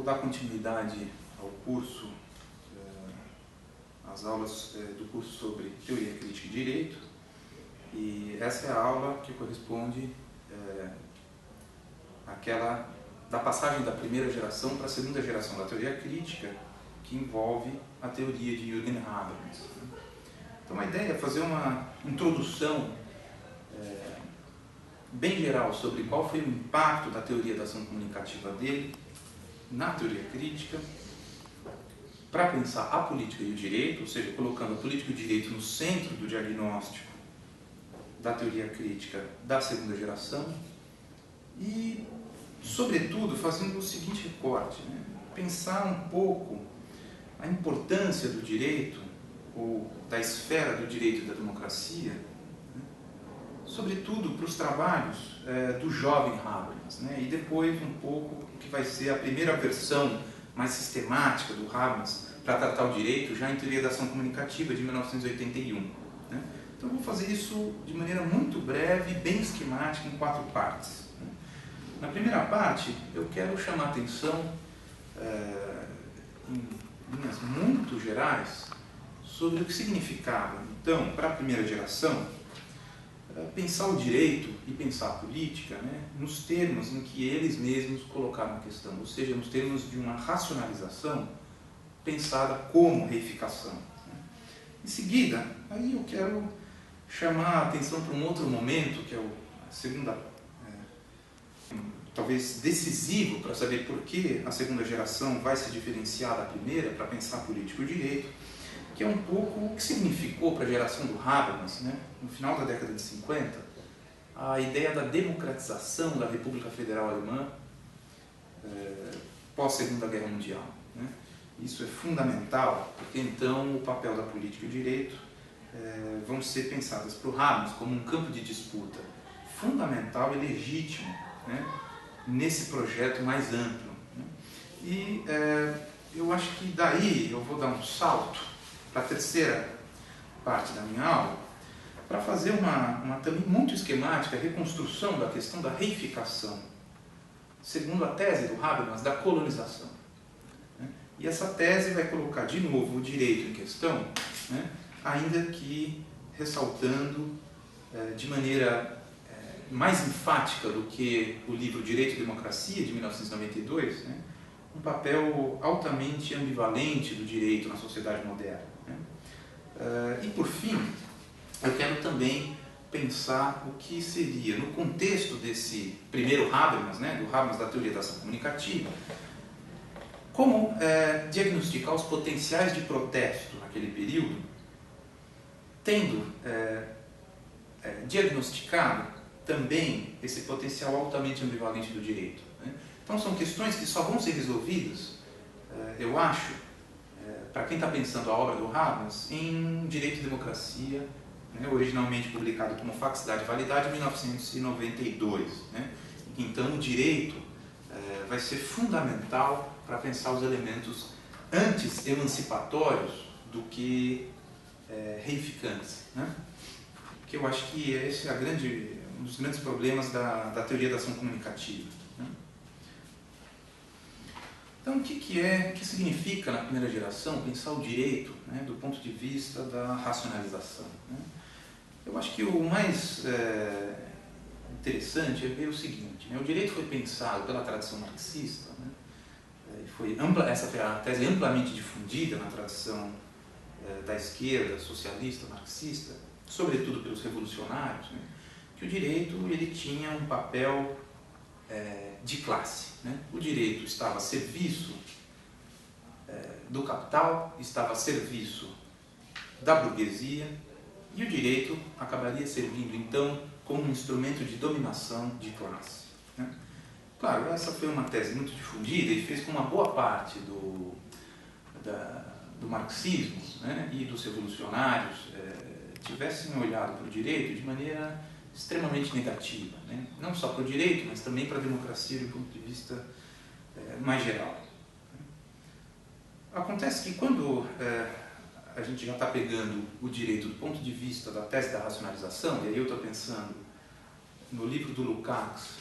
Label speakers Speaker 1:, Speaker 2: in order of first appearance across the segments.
Speaker 1: dar continuidade ao curso, às aulas do curso sobre Teoria Crítica e Direito, e essa é a aula que corresponde àquela da passagem da primeira geração para a segunda geração da teoria crítica, que envolve a teoria de Jürgen Habermas. Então a ideia é fazer uma introdução bem geral sobre qual foi o impacto da teoria da ação comunicativa dele na teoria crítica, para pensar a política e o direito, ou seja, colocando a política e o direito no centro do diagnóstico da teoria crítica da segunda geração e, sobretudo, fazendo o seguinte recorte, né? Pensar um pouco a importância do direito, ou da esfera do direito e da democracia, né? Sobretudo para os trabalhos do jovem Habermas, né? E depois um pouco o que vai ser a primeira versão mais sistemática do Habermas para tratar o direito, já em Teoria da Ação Comunicativa, de 1981. Né? Então, eu vou fazer isso de maneira muito breve, bem esquemática, em 4 partes. Né? Na primeira parte, eu quero chamar a atenção, em linhas muito gerais, sobre o que significava, então, para a primeira geração, pensar o direito e pensar a política, né, nos termos em que eles mesmos colocaram a questão, ou seja, nos termos de uma racionalização pensada como reificação. Né. Em seguida, aí eu quero chamar a atenção para um outro momento, que é a segunda, talvez decisivo para saber por que a segunda geração vai se diferenciar da primeira para pensar política e o direito, que é um pouco o que significou para a geração do Habermas, né, no final da década de 50, a ideia da democratização da República Federal Alemã pós-Segunda Guerra Mundial. Né. Isso é fundamental, porque então o papel da política e o direito vão ser pensadas para o Habermas como um campo de disputa fundamental e legítimo, né, nesse projeto mais amplo. Né. E eu acho que daí eu vou dar um salto para a terceira parte da minha aula, para fazer uma também muito esquemática reconstrução da questão da reificação, segundo a tese do Habermas, da colonização. Né? E essa tese vai colocar de novo o direito em questão, né? Ainda que ressaltando de maneira mais enfática do que o livro Direito e Democracia, de 1992, né? Um papel altamente ambivalente do direito na sociedade moderna. Né? E, por fim, eu quero também pensar o que seria, no contexto desse primeiro Habermas, né, do Habermas da teoria da ação comunicativa, como diagnosticar os potenciais de protesto naquele período, tendo diagnosticado também esse potencial altamente ambivalente do direito. Né? Então, são questões que só vão ser resolvidas, eu acho, para quem está pensando a obra do Habermas, em Direito e Democracia, né, originalmente publicado como Faxicidade e Validade, em 1992. Né? Então, o direito vai ser fundamental para pensar os elementos antes emancipatórios do que reificantes. Né? Que eu acho que esse é um dos grandes problemas da teoria da ação comunicativa. Né? Então, o que significa, na primeira geração, pensar o direito, né, do ponto de vista da racionalização? Né? Eu acho que o mais interessante é ver o seguinte, né, o direito foi pensado pela tradição marxista, né, essa foi a tese amplamente difundida na tradição da esquerda, socialista, marxista, sobretudo pelos revolucionários, né, que o direito ele tinha um papel de classe. Né? O direito estava a serviço do capital, estava a serviço da burguesia, e o direito acabaria servindo, então, como um instrumento de dominação de classe. Né? Claro, essa foi uma tese muito difundida e fez com que uma boa parte do marxismo, né, e dos revolucionários tivessem olhado para o direito de maneira extremamente negativa, né? Não só para o direito, mas também para a democracia do ponto de vista mais geral. Acontece que quando a gente já está pegando o direito do ponto de vista da tese da racionalização, e aí eu estou pensando no livro do Lukács,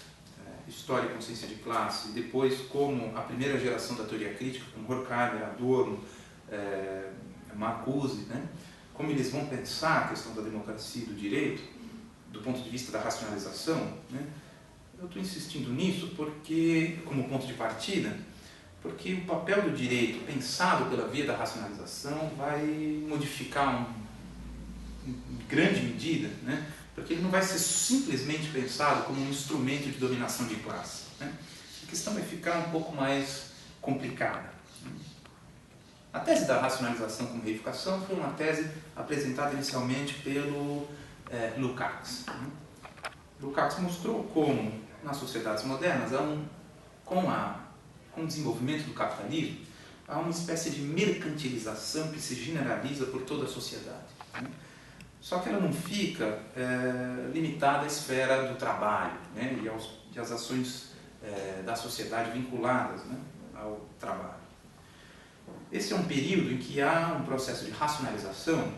Speaker 1: História e Consciência de Classe, e depois como a primeira geração da teoria crítica, como Horkheimer, Adorno, Marcuse, né? Como eles vão pensar a questão da democracia e do direito, do ponto de vista da racionalização, né? Eu estou insistindo nisso porque, como ponto de partida, porque o papel do direito, pensado pela via da racionalização, vai modificar em grande medida, né? Porque ele não vai ser simplesmente pensado como um instrumento de dominação de classe, né? A questão vai ficar um pouco mais complicada. A tese da racionalização como reificação foi uma tese apresentada inicialmente pelo Lukács. Lukács mostrou como, nas sociedades modernas, com o desenvolvimento do capitalismo, há uma espécie de mercantilização que se generaliza por toda a sociedade, né? Só que ela não fica limitada à esfera do trabalho, né? E às ações da sociedade vinculadas, né, ao trabalho. Esse é um período em que há um processo de racionalização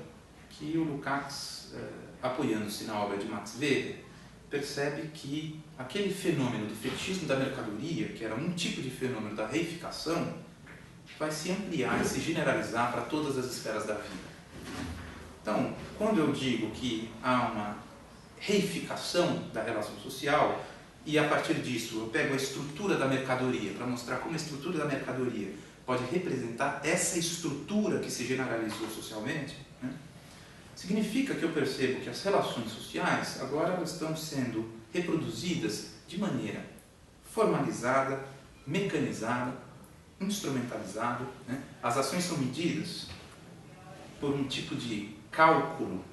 Speaker 1: que o Lukács, apoiando-se na obra de Max Weber, percebe que aquele fenômeno do fetichismo da mercadoria, que era um tipo de fenômeno da reificação, vai se ampliar e se generalizar para todas as esferas da vida. Então, quando eu digo que há uma reificação da relação social, e a partir disso eu pego a estrutura da mercadoria para mostrar como a estrutura da mercadoria pode representar essa estrutura que se generalizou socialmente, né? Significa que eu percebo que as relações sociais agora elas estão sendo reproduzidas de maneira formalizada, mecanizada, instrumentalizada, né? As ações são medidas por um tipo de cálculo,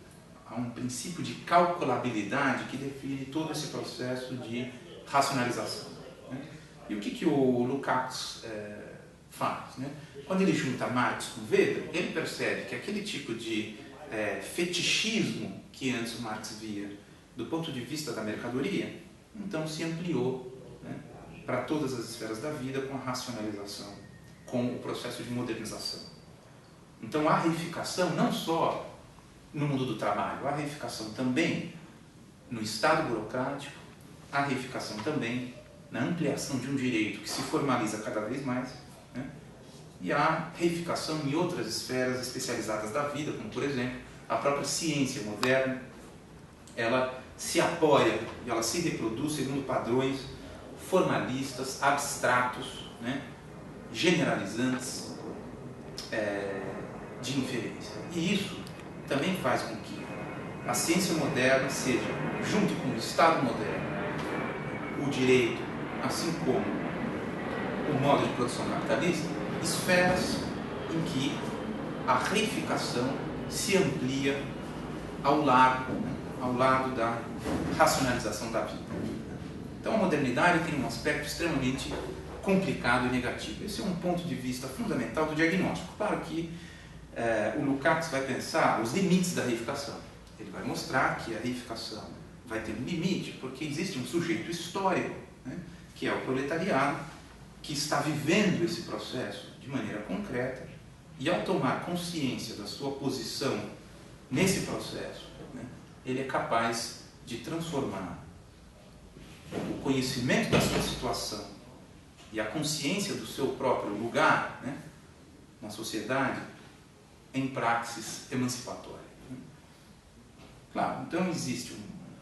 Speaker 1: há um princípio de calculabilidade que define todo esse processo de racionalização, né? E o que o Lukács faz, né? Quando ele junta Marx com Weber, ele percebe que aquele tipo de fetichismo que antes o Marx via do ponto de vista da mercadoria, então se ampliou, né, para todas as esferas da vida com a racionalização, com o processo de modernização. Então há reificação não só no mundo do trabalho, há reificação também no Estado burocrático, há reificação também na ampliação de um direito que se formaliza cada vez mais, né? E há reificação em outras esferas especializadas da vida, como por exemplo a própria ciência moderna. Ela se apoia e ela se reproduz segundo padrões formalistas, abstratos, né? Generalizantes, de inferência. E isso também faz com que a ciência moderna seja, junto com o Estado moderno, o direito, assim como o modo de produção capitalista, esferas em que a reificação se amplia ao lado da racionalização da vida. Então a modernidade tem um aspecto extremamente complicado e negativo. Esse é um ponto de vista fundamental do diagnóstico. Claro que o Lukács vai pensar os limites da reificação. Ele vai mostrar que a reificação vai ter um limite porque existe um sujeito histórico, né, que é o proletariado, que está vivendo esse processo de maneira concreta e ao tomar consciência da sua posição nesse processo, né, ele é capaz de transformar o conhecimento da sua situação e a consciência do seu próprio lugar, né, na sociedade em praxis emancipatória. Claro, então existe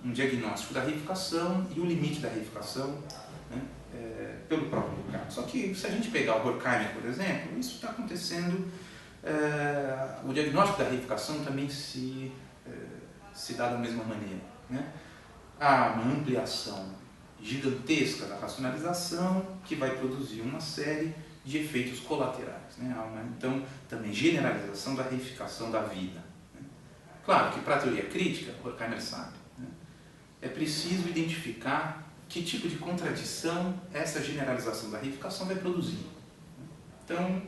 Speaker 1: um diagnóstico da reificação e o limite da reificação, né, pelo próprio Lukács. Só que se a gente pegar o Horkheimer, por exemplo, isso está acontecendo, o diagnóstico da reificação também se dá da mesma maneira, né? Há uma ampliação gigantesca da racionalização que vai produzir uma série de efeitos colaterais, né? Há uma, então, também generalização da reificação da vida, né? Claro que para a teoria crítica, Horkheimer sabe, né, é preciso identificar que tipo de contradição essa generalização da reificação vai produzir. Então,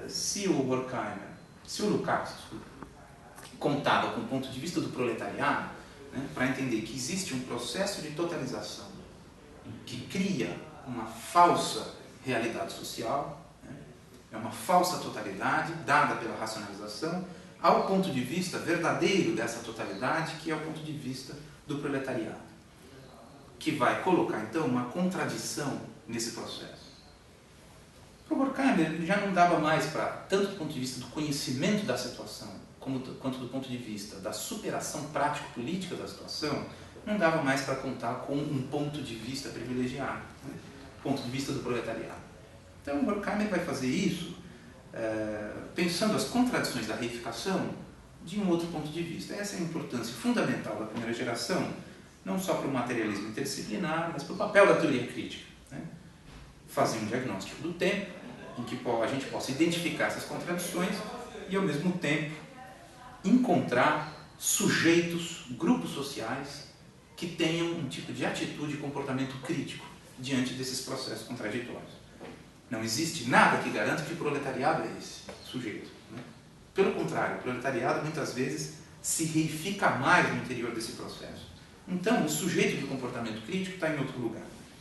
Speaker 1: se o Lukács contava com o ponto de vista do proletariado, né, para entender que existe um processo de totalização que cria uma falsa realidade social, né, é uma falsa totalidade dada pela racionalização, ao ponto de vista verdadeiro dessa totalidade, que é o ponto de vista do proletariado, que vai colocar, então, uma contradição nesse processo. Para o Horkheimer, já não dava mais para, tanto do ponto de vista do conhecimento da situação, quanto do ponto de vista da superação prático-política da situação, não dava mais para contar com um ponto de vista privilegiado, né? Ponto de vista do proletariado. Então, o Horkheimer vai fazer isso pensando as contradições da reificação de um outro ponto de vista. Essa é a importância fundamental da primeira geração, não só para o materialismo interdisciplinar, mas para o papel da teoria crítica, né? Fazer um diagnóstico do tempo, em que a gente possa identificar essas contradições e, ao mesmo tempo, encontrar sujeitos, grupos sociais que tenham um tipo de atitude e comportamento crítico diante desses processos contraditórios. Não existe nada que garanta que o proletariado é esse sujeito, né? Pelo contrário, o proletariado muitas vezes se reifica mais no interior desse processo. Então, o sujeito de comportamento crítico está em outro lugar.